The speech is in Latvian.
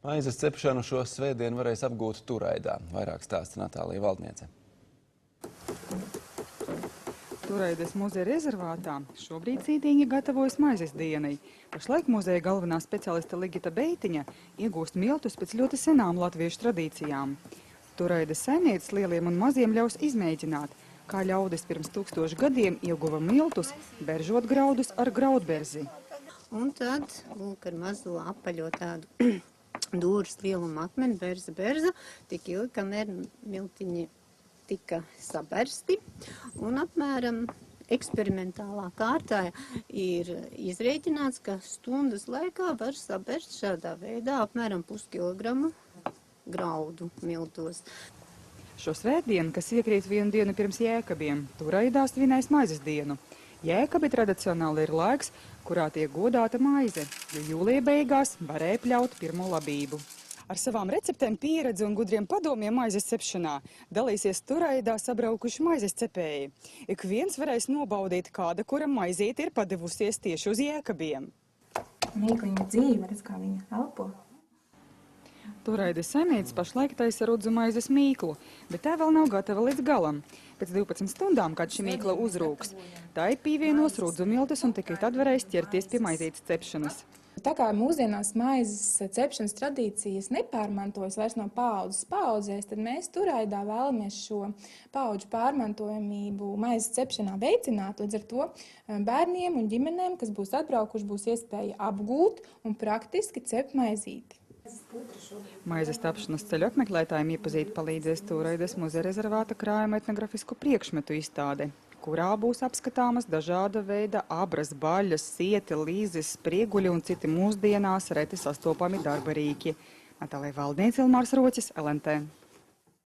Maizes cepšanu šo svētdienu varēs apgūt Turaidā. Vairāk stāsta Natālija Valdniece. Turaidas muzeja rezervātā šobrīd cītīgi gatavojas maizes dienai. Pašlaik muzeja galvenā specialiste Ligita Beitiņa iegūst miltus pēc ļoti senām latviešu tradīcijām. Turaidas saimnieces lieliem un maziem ļaus izmēģināt, kā ļaudis pirms 1000 gadiem ieguva miltus, beržot graudus ar graudberzi. Un tad, lūk, ar mazo apaļo tādu dūru lielumu akmeni, berza, tik ilgi, kamēr miltiņi tika sabersti, un apmēram eksperimentālā kārtā ir izrēķināts, ka stundas laikā var saberst šādā veidā apmēram puskilogramu graudu miltos. Šo svētdienu, kas iekrīt vienu dienu pirms Jēkabiem, Turaidā svinēs maizes dienu. Jēkabi tradicionāli ir laiks, kurā tiek godāta maize, jo jūlija beigās varēja pļaut pirmo labību. Ar savām receptēm, pieredzi un gudriem padomiem maizes cepšanā dalīsies Turaidā sabraukuši maizes cepēji. Ik viens varēs nobaudīt, kāda kura maizīte ir padevusies tieši uz Jēkabiem. Mīkliņa dzīve, redz, kā viņa elpo. Turaidas saimniece pašlaik taisa rudzu maizes mīklu, bet tā vēl nav gatava līdz galam. Pēc 12 stundām, kad šī mīkla uzrūks, tai pīvienos rudzu miltus un tikai tad varēs ķerties pie maizītes cepšanas. Tā kā mūsdienās maizes cepšanas tradīcijas nepārmantojas vairs no paaudzes paaudzēs, tad mēs Turaidā vēlamies šo paudžu pārmantojamību maizes cepšanā veicināt. Līdz ar to bērniem un ģimenēm, kas būs atbraukuši, būs iespēja apgūt un praktiski cept maizīti. Maizes tapšanas ceļu apmeklētājiem iepazīt palīdzēs Turaidas muzeja rezervāta krājuma etnografisku priekšmetu izstāde, kurā būs apskatāmas dažāda veida abras, baļas, sieti, līzes, sprieguļi un citi mūsdienās reti sastopami darba rīki. Natālija Valdniece, Ilmārs Roķis, LNT.